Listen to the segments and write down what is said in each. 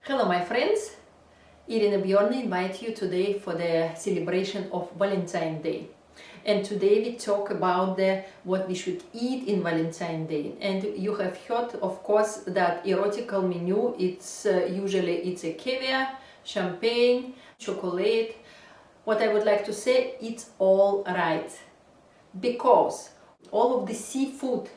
Hello my friends, Irina Bjorn invites you today for the celebration of Valentine's Day. And today we talk about what we should eat in Valentine's Day. And you have heard, of course, that erotical menu, it's a caviar, champagne, chocolate. What I would like to say, it's all right. Because all of the seafood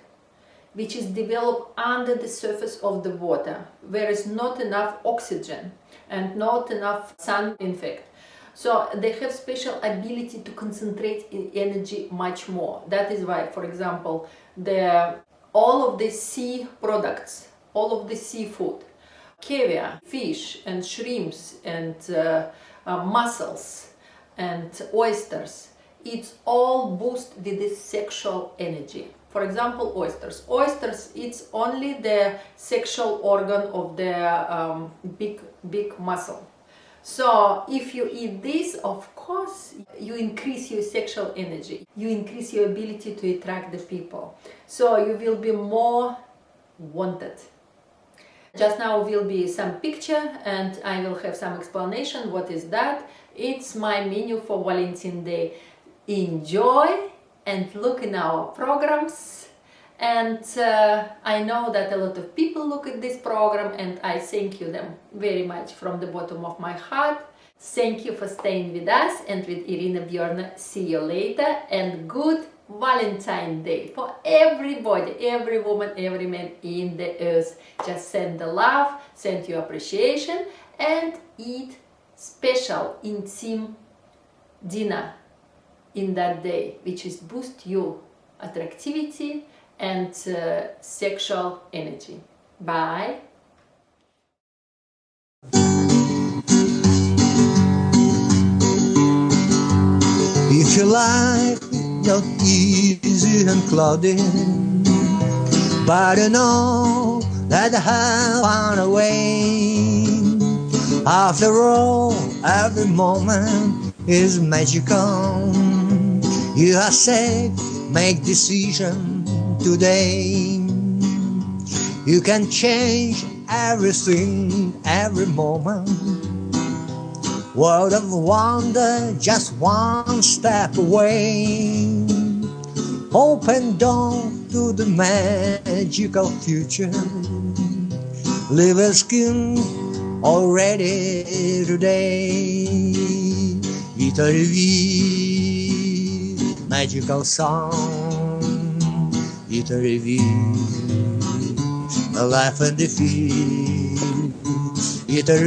which is developed under the surface of the water, where is not enough oxygen and not enough sun, in fact. So they have special ability to concentrate in energy much more. That is why, for example, all of the sea products, all of the seafood, caviar, fish and shrimps and mussels and oysters, it's all boosted with this sexual energy. For example, oysters. Oysters, it's only the sexual organ of the big muscle. So if you eat this, of course, you increase your sexual energy. You increase your ability to attract the people. So you will be more wanted. Just now will be some picture and I will have some explanation. What is that? It's my menu for Valentine's Day. Enjoy and look in our programs, and I know that a lot of people look at this program, and I thank you them very much from the bottom of my heart. Thank you for staying with us and with Irina Bjorn. See you later, and good Valentine's Day for everybody, every woman, every man in the earth. Just send the love, send your appreciation, and eat special intimate dinner in that day, which is boost your attractivity and sexual energy. Bye. If your life is not easy and cloudy, but you know that I have found a way. After all, every moment is magical. You have said, make decision today. You can change everything, every moment. World of wonder, just one step away. Open door to the magical future. Live a skin already today. Vita magical song, Vita the life and the feel, Vita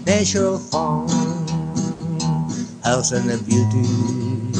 natural fun, health and beauty.